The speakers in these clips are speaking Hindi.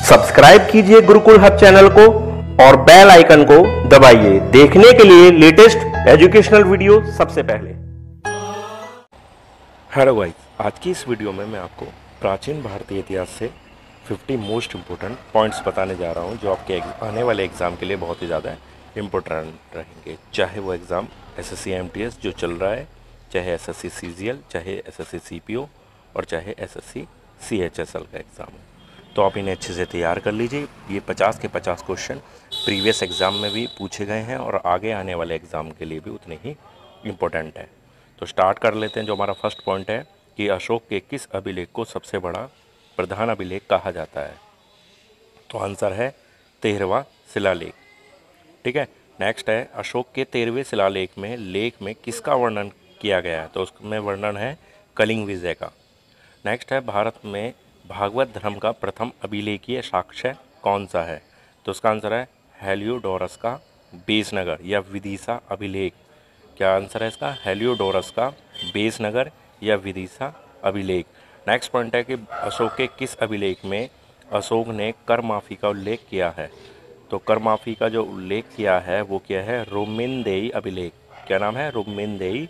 सब्सक्राइब कीजिए गुरुकुल हब चैनल को और बेल आइकन को दबाइए देखने के लिए लेटेस्ट एजुकेशनल वीडियो सबसे पहले। हेलो गाइस, आज की इस वीडियो में मैं आपको प्राचीन भारतीय इतिहास से 50 मोस्ट इम्पोर्टेंट पॉइंट्स बताने जा रहा हूं, जो आपके आने वाले एग्ज़ाम के लिए बहुत ही ज़्यादा इम्पोर्टेंट रहेंगे। चाहे वो एग्ज़ाम एसएससी एमटीएस जो चल रहा है, चाहे एसएससी सीजीएल, चाहे एसएससी सीपीओ और चाहे एसएससी सीएचएसएल का एग्ज़ाम हो, तो आप इन्हें अच्छे से तैयार कर लीजिए। ये 50 के 50 क्वेश्चन प्रीवियस एग्ज़ाम में भी पूछे गए हैं और आगे आने वाले एग्ज़ाम के लिए भी उतने ही इम्पोर्टेंट है। तो स्टार्ट कर लेते हैं। जो हमारा फर्स्ट पॉइंट है कि अशोक के किस अभिलेख को सबसे बड़ा प्रधान अभिलेख कहा जाता है, तो आंसर है 13वां शिलालेख। ठीक है। नेक्स्ट है अशोक के 13वें शिलालेख में लेख में किसका वर्णन किया गया है, तो उसमें वर्णन है कलिंग विजय का। नेक्स्ट है भारत में भागवत धर्म का प्रथम अभिलेखीय साक्ष्य कौन सा है, तो उसका आंसर है हेलियोडोरस का बेसनगर या विदिशा अभिलेख। क्या आंसर है इसका? हेलियोडोरस का बेसनगर या विदिशा अभिलेख। नेक्स्ट पॉइंट है कि अशोक के किस अभिलेख में अशोक ने कर माफी का उल्लेख किया है, तो कर माफी का जो उल्लेख किया है वो क्या है? रोमिनदेई अभिलेख। क्या नाम है? रोमिनदेई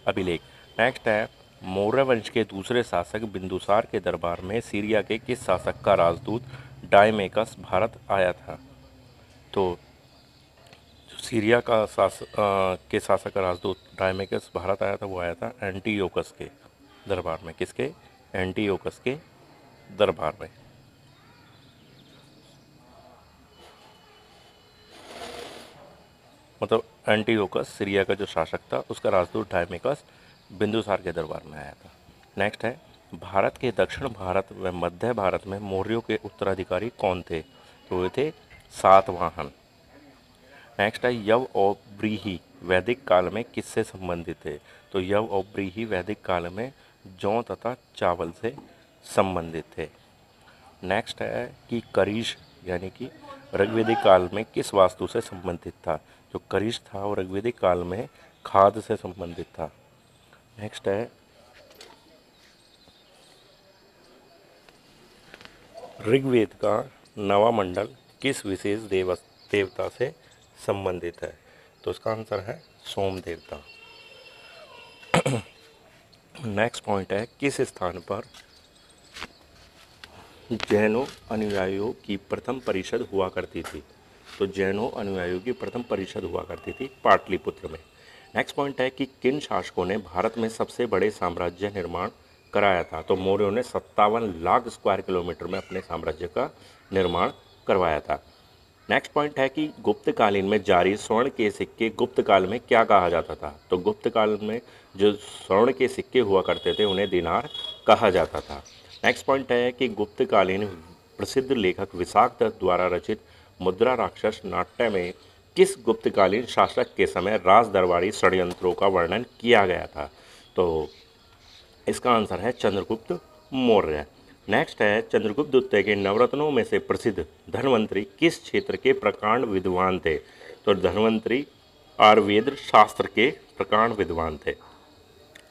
अभिलेख। नेक्स्ट है मौर्य वंश के दूसरे शासक बिंदुसार के दरबार में सीरिया के किस शासक का राजदूत डायमेकस भारत आया था, तो सीरिया का के शासक का राजदूत डायमेकस भारत आया था, वो आया था एंटीयोकस के दरबार में। किसके? एंटीयोकस के दरबार में। मतलब एंटीयोकस सीरिया का जो शासक था, उसका राजदूत डायमेकस बिंदुसार के दरबार में आया था। नेक्स्ट है भारत के दक्षिण भारत व मध्य भारत में मौर्यों के उत्तराधिकारी कौन थे, तो वे थे सातवाहन। नेक्स्ट है यव और व्रीहि वैदिक काल में किससे संबंधित थे, तो यव और व्रीहि वैदिक काल में जौ तथा चावल से संबंधित थे। नेक्स्ट है कि करिश यानी कि ऋग्वेदिक काल में किस वास्तु से संबंधित था, जो करिश था वो ऋग्वेदिक काल में खाद से संबंधित था। नेक्स्ट है ऋग्वेद का नवा मंडल किस विशेष देवता से संबंधित है, तो उसका आंसर है सोम देवता। नेक्स्ट पॉइंट है किस स्थान पर जैनों अनुयायियों की प्रथम परिषद हुआ करती थी, तो जैनों अनुयायियों की प्रथम परिषद हुआ करती थी पाटलिपुत्र में। नेक्स्ट पॉइंट है कि किन शासकों ने भारत में सबसे बड़े साम्राज्य निर्माण कराया था, तो मौर्यों ने 57 लाख स्क्वायर किलोमीटर में अपने साम्राज्य का निर्माण करवाया था। नेक्स्ट पॉइंट है कि गुप्त कालीन में जारी स्वर्ण के सिक्के गुप्त काल में क्या कहा जाता था, तो गुप्त काल में जो स्वर्ण के सिक्के हुआ करते थे उन्हें दिनार कहा जाता था। नेक्स्ट पॉइंट है कि गुप्त कालीन प्रसिद्ध लेखक विशाख दत्त द्वारा रचित मुद्रा राक्षस नाट्य में किस गुप्तकालीन शासक के समय राज दरबारी षड्यंत्रों का वर्णन किया गया था, तो इसका आंसर है चंद्रगुप्त मौर्य। नेक्स्ट है चंद्रगुप्त द्वितीय के नवरत्नों में से प्रसिद्ध धन्वंतरी किस क्षेत्र के प्रकांड विद्वान थे, तो धन्वंतरी आयुर्वेद शास्त्र के प्रकांड विद्वान थे।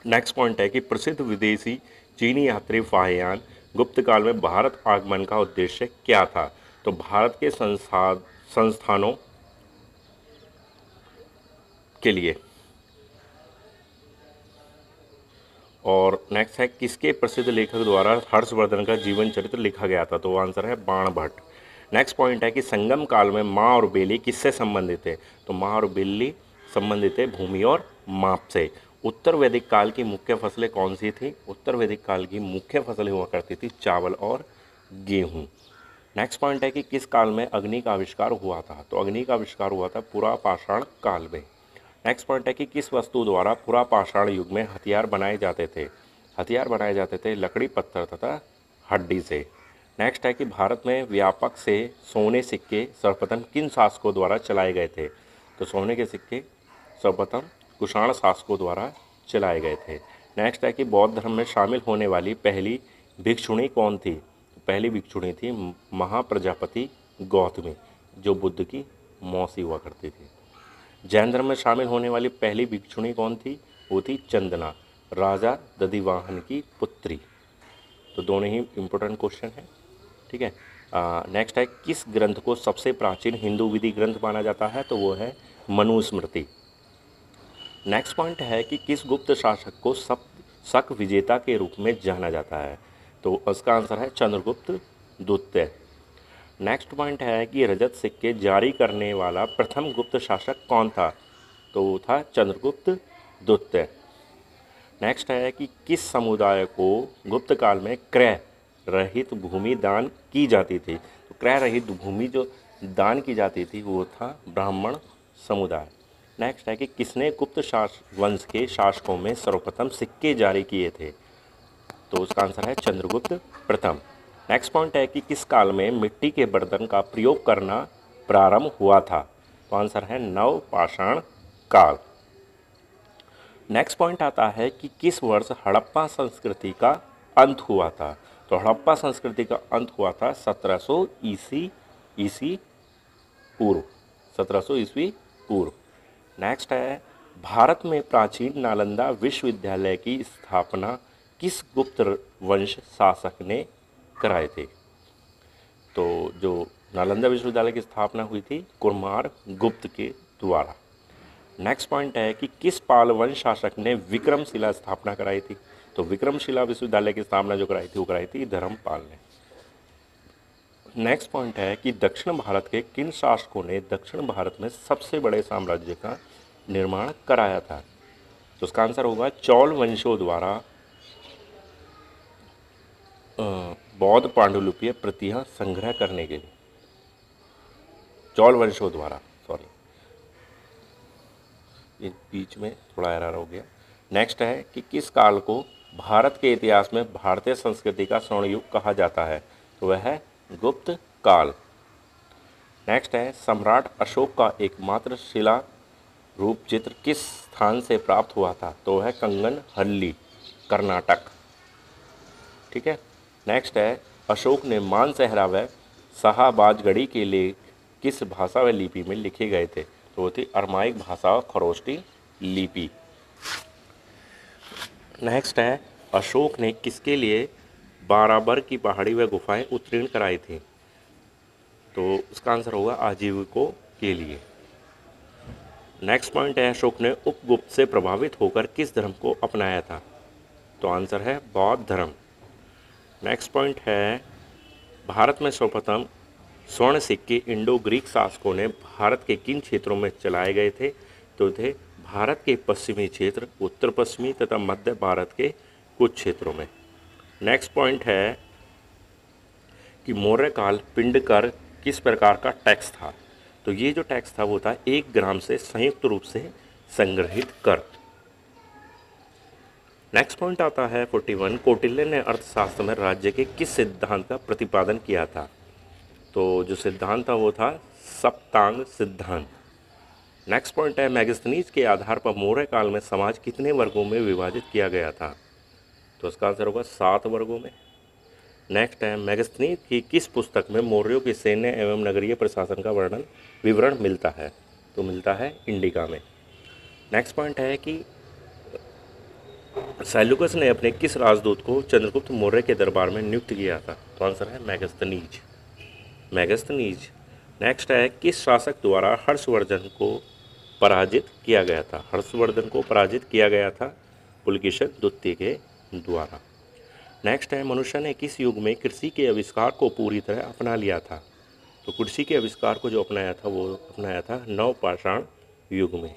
नेक्स्ट पॉइंट है कि प्रसिद्ध विदेशी चीनी यात्री फाहियान गुप्त काल में भारत आगमन का उद्देश्य क्या था, तो भारत के संस्थानों के लिए। और नेक्स्ट है किसके प्रसिद्ध लेखक द्वारा हर्षवर्धन का जीवन चरित्र लिखा गया था, तो आंसर है बाणभट्ट। नेक्स्ट पॉइंट है कि संगम काल में माँ और बेली किससे संबंधित है, तो माँ और बेली संबंधित है भूमि और माप से। उत्तर वैदिक काल की मुख्य फसलें कौन सी थी, उत्तर वैदिक काल की मुख्य फसलें हुआ करती थी चावल और गेहूँ। नेक्स्ट पॉइंट है कि किस काल में अग्नि का आविष्कार हुआ था, तो अग्नि का आविष्कार हुआ था पुरापाषाण काल में। नेक्स्ट पॉइंट है कि किस वस्तु द्वारा पुरापाषाण युग में हथियार बनाए जाते थे, हथियार बनाए जाते थे लकड़ी पत्थर तथा हड्डी से। नेक्स्ट है कि भारत में व्यापक से सोने सिक्के सर्वप्रथम किन शासकों द्वारा चलाए गए थे, तो सोने के सिक्के सर्वप्रथम कुषाण शासकों द्वारा चलाए गए थे। नेक्स्ट है कि बौद्ध धर्म में शामिल होने वाली पहली भिक्षुणी कौन थी, पहली भिक्षुणी थी महाप्रजापति गौतमी, जो बुद्ध की मौसी हुआ करती थी। जैन धर्म में शामिल होने वाली पहली भिक्षुणी कौन थी, वो थी चंदना, राजा दधिवाहन की पुत्री। तो दोनों ही इम्पोर्टेंट क्वेश्चन हैं। ठीक है। नेक्स्ट है, किस ग्रंथ को सबसे प्राचीन हिंदू विधि ग्रंथ माना जाता है? तो वो है मनुस्मृति। नेक्स्ट पॉइंट है कि किस गुप्त शासक को शक विजेता के रूप में जाना जाता है? तो उसका आंसर है चंद्रगुप्त द्वितीय। नेक्स्ट पॉइंट है कि रजत सिक्के जारी करने वाला प्रथम गुप्त शासक कौन था? तो वो था चंद्रगुप्त द्वितीय। नेक्स्ट है कि किस समुदाय को गुप्त काल में क्रय रहित भूमि दान की जाती थी? तो क्रय रहित भूमि जो दान की जाती थी वो था ब्राह्मण समुदाय। नेक्स्ट है कि किसने गुप्त वंश के शासकों में सर्वप्रथम सिक्के जारी किए थे? तो उसका आंसर है चंद्रगुप्त प्रथम। नेक्स्ट पॉइंट है कि किस काल में मिट्टी के बर्तन का प्रयोग करना प्रारंभ हुआ था? तो आंसर है नवपाषाण काल। नेक्स्ट पॉइंट आता है कि किस वर्ष हड़प्पा संस्कृति का अंत हुआ था? तो हड़प्पा संस्कृति का अंत हुआ था 1700 ईसी पूर्व, 1700 ईस्वी पूर्व। नेक्स्ट है, भारत में प्राचीन नालंदा विश्वविद्यालय की स्थापना किस गुप्त वंश शासक ने कराए थे? तो जो नालंदा विश्वविद्यालय की स्थापना हुई थी कुमार गुप्त के द्वारा। नेक्स्ट पॉइंट है कि किस पाल वंश शासक ने विक्रमशिला स्थापना कराई थी? तो विक्रमशिला विश्वविद्यालय की स्थापना जो कराई थी वो कराई थी धर्मपाल ने। नेक्स्ट पॉइंट है कि दक्षिण भारत के किन शासकों ने दक्षिण भारत में सबसे बड़े साम्राज्य का निर्माण कराया था? तो उसका आंसर होगा चौल वंशों द्वारा बौद्ध पांडुलिपि प्रतियां संग्रह करने के लिए, चौल वंशों द्वारा, सॉरी ये बीच में थोड़ा एरर हो गया। नेक्स्ट है कि किस काल को भारत के इतिहास में भारतीय संस्कृति का स्वर्ण युग कहा जाता है? तो वह है गुप्त काल। नेक्स्ट है, सम्राट अशोक का एकमात्र शिला रूप चित्र किस स्थान से प्राप्त हुआ था? तो वह कंगन हल्ली, कर्नाटक। ठीक है। नेक्स्ट है, अशोक ने मानसहरा व शाहबाजगढ़ी के लिए किस भाषा व लिपि में लिखे गए थे? तो वो थी अरमाइक भाषा और खरोष्टी लिपि। नेक्स्ट है, अशोक ने किसके लिए बाराबर की पहाड़ी व गुफाएं उत्तीर्ण कराई थी? तो उसका आंसर होगा आजीविकों के लिए। नेक्स्ट पॉइंट है, अशोक ने उपगुप्त से प्रभावित होकर किस धर्म को अपनाया था? तो आंसर है बौद्ध धर्म। नेक्स्ट पॉइंट है, भारत में सर्वप्रथम स्वर्ण सिक्के इंडो ग्रीक शासकों ने भारत के किन क्षेत्रों में चलाए गए थे? तो थे भारत के पश्चिमी क्षेत्र, उत्तर पश्चिमी तथा मध्य भारत के कुछ क्षेत्रों में। नेक्स्ट पॉइंट है कि मौर्य काल पिंड कर किस प्रकार का टैक्स था? तो ये जो टैक्स था वो था 1 ग्राम से संयुक्त रूप से संग्रहित कर। नेक्स्ट पॉइंट आता है 41, कौटिल्य ने अर्थशास्त्र में राज्य के किस सिद्धांत का प्रतिपादन किया था? तो जो सिद्धांत था वो था सप्तांग सिद्धांत। नेक्स्ट पॉइंट है, मैगस्थनीज के आधार पर मौर्य काल में समाज कितने वर्गों में विभाजित किया गया था? तो इसका आंसर होगा 7 वर्गों में। नेक्स्ट है, मैगस्थनीज की किस पुस्तक में मौर्यों के सैन्य एवं नगरीय प्रशासन का विवरण मिलता है? तो मिलता है इंडिका में। नेक्स्ट पॉइंट है कि सेल्यूकस ने अपने किस राजदूत को चंद्रगुप्त मौर्य के दरबार में नियुक्त किया था? तो आंसर है मैगस्थनीज। नेक्स्ट है, किस शासक द्वारा हर्षवर्धन को पराजित किया गया था? हर्षवर्धन को पराजित किया गया था पुलकेशिन द्वितीय के द्वारा। नेक्स्ट है, मनुष्य ने किस युग में कृषि के आविष्कार को पूरी तरह अपना लिया था? तो कृषि के आविष्कार को जो अपनाया था वो अपनाया था नवपाषाण युग में।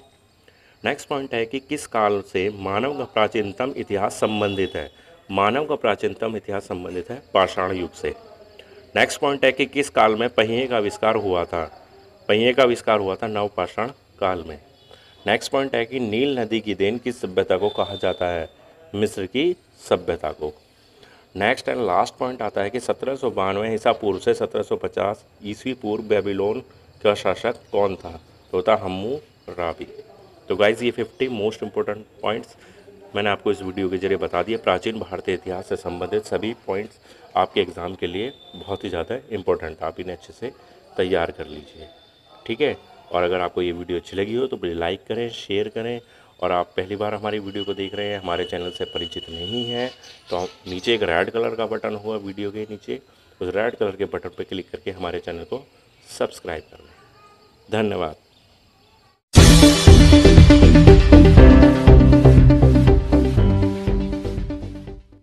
नेक्स्ट पॉइंट है कि किस काल से मानव का प्राचीनतम इतिहास संबंधित है? मानव का प्राचीनतम इतिहास संबंधित है पाषाण युग से। नेक्स्ट पॉइंट है कि किस काल में पहिए का आविष्कार हुआ था? पहिए का आविष्कार हुआ था नवपाषाण काल में। नेक्स्ट पॉइंट है कि नील नदी की देन किस सभ्यता को कहा जाता है? मिस्र की सभ्यता को। नेक्स्ट एंड लास्ट पॉइंट आता है कि 1792 ईसा पूर्व से 1750 ईस्वी पूर्व बेबीलोन का शासक कौन था? तो था हम्मुराबी। तो गाइज ये 50 मोस्ट इंपॉर्टेंट पॉइंट्स मैंने आपको इस वीडियो के जरिए बता दिए। प्राचीन भारतीय इतिहास से संबंधित सभी पॉइंट्स आपके एग्ज़ाम के लिए बहुत ही ज़्यादा इंपॉर्टेंट, आप इन्हें अच्छे से तैयार कर लीजिए, ठीक है। और अगर आपको ये वीडियो अच्छी लगी हो तो प्लीज़ लाइक करें, शेयर करें। और आप पहली बार हमारी वीडियो को देख रहे हैं, हमारे चैनल से परिचित नहीं हैं, तो नीचे एक रेड कलर का बटन हुआ वीडियो के नीचे, उस रेड कलर के बटन पर क्लिक करके हमारे चैनल को सब्सक्राइब कर लें। धन्यवाद।